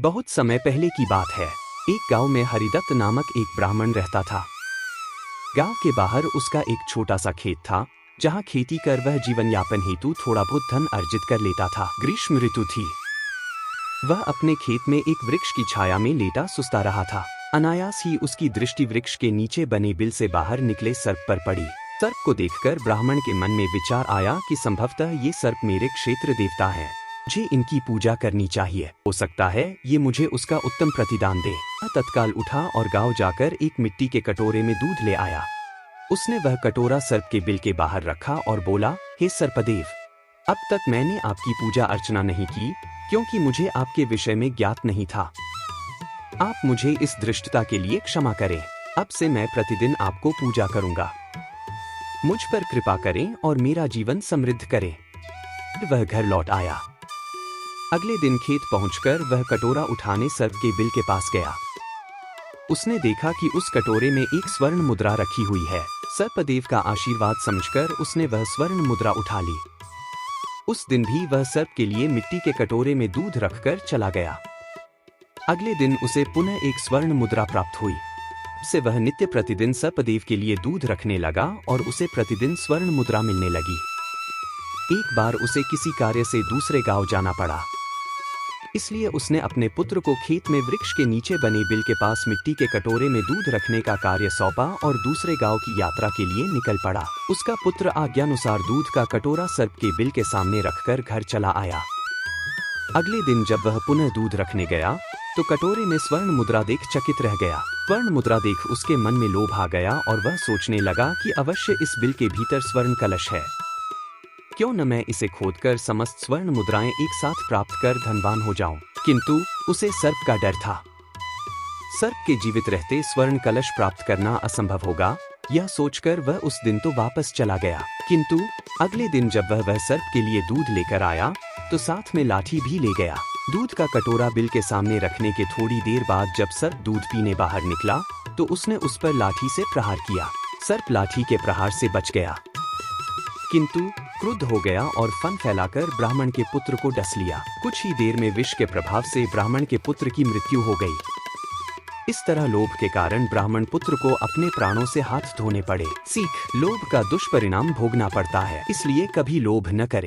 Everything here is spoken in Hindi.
बहुत समय पहले की बात है। एक गांव में हरिदत्त नामक एक ब्राह्मण रहता था। गांव के बाहर उसका एक छोटा सा खेत था, जहां खेती कर वह जीवन यापन हेतु थोड़ा बहुत धन अर्जित कर लेता था। ग्रीष्म ऋतु थी। वह अपने खेत में एक वृक्ष की छाया में लेटा सुस्ता रहा था। अनायास ही उसकी दृष्टि वृक्ष के नीचे बने बिल से बाहर निकले सर्प पर पड़ी। सर्प को देखकर ब्राह्मण के मन में विचार आया कि संभवतः ये सर्प मेरे क्षेत्र देवता हैं। मुझे इनकी पूजा करनी चाहिए। हो सकता है ये मुझे उसका उत्तम प्रतिदान दे। वह तत्काल उठा और गांव जाकर एक मिट्टी के कटोरे में दूध ले आया। उसने वह कटोरा सर्प के बिल के बाहर रखा और बोला, हे सर्पदेव, अब तक मैंने आपकी पूजा अर्चना नहीं की, क्योंकि मुझे आपके विषय में ज्ञात नहीं था। आप मुझे इस दृष्टता के लिए क्षमा करें। अब से मैं प्रतिदिन आपको पूजा करूंगा। मुझ पर कृपा करें और मेरा जीवन समृद्ध करें। वह घर लौट आया। अगले दिन खेत पहुंचकर वह कटोरा उठाने सर्प के बिल के पास गया। उसने देखा कि उस कटोरे में एक स्वर्ण मुद्रा रखी हुई है। सर्पदेव का आशीर्वाद समझकर उसने वह स्वर्ण मुद्रा उठा ली। उस दिन भी वह सर्प के लिए मिट्टी के कटोरे में दूध रखकर चला गया। अगले दिन उसे पुनः एक स्वर्ण मुद्रा प्राप्त हुई। से वह नित्य प्रतिदिन सर्पदेव के लिए दूध रखने लगा और उसे प्रतिदिन स्वर्ण मुद्रा मिलने लगी। एक बार उसे किसी कार्य से दूसरे गांव जाना पड़ा, इसलिए उसने अपने पुत्र को खेत में वृक्ष के नीचे बने बिल के पास मिट्टी के कटोरे में दूध रखने का कार्य सौंपा और दूसरे गांव की यात्रा के लिए निकल पड़ा। उसका पुत्र आज्ञानुसार दूध का कटोरा सर्प के बिल के सामने रखकर घर चला आया। अगले दिन जब वह पुनः दूध रखने गया तो कटोरे में स्वर्ण मुद्रा देख चकित रह गया। स्वर्ण मुद्रा देख उसके मन में लोभ आ गया और वह सोचने लगा कि अवश्य इस बिल के भीतर स्वर्ण कलश है। क्यों न मैं इसे खोदकर समस्त स्वर्ण मुद्राएं एक साथ प्राप्त कर धनवान हो जाऊं। किंतु उसे सर्प का डर था। सर्प के जीवित रहते स्वर्ण कलश प्राप्त करना असंभव होगा, यह सोचकर वह उस दिन तो वापस चला गया। किंतु अगले दिन जब वह सर्प के लिए दूध लेकर आया तो साथ में लाठी भी ले गया। दूध का कटोरा बिल के सामने रखने के थोड़ी देर बाद जब सर्प दूध पीने बाहर निकला तो उसने उस पर लाठी से प्रहार किया। सर्प लाठी के प्रहार से बच गया, किंतु क्रुद्ध हो गया और फन फैलाकर ब्राह्मण के पुत्र को डस लिया। कुछ ही देर में विष के प्रभाव से ब्राह्मण के पुत्र की मृत्यु हो गई। इस तरह लोभ के कारण ब्राह्मण पुत्र को अपने प्राणों से हाथ धोने पड़े। सीख: लोभ का दुष्परिणाम भोगना पड़ता है, इसलिए कभी लोभ न करें।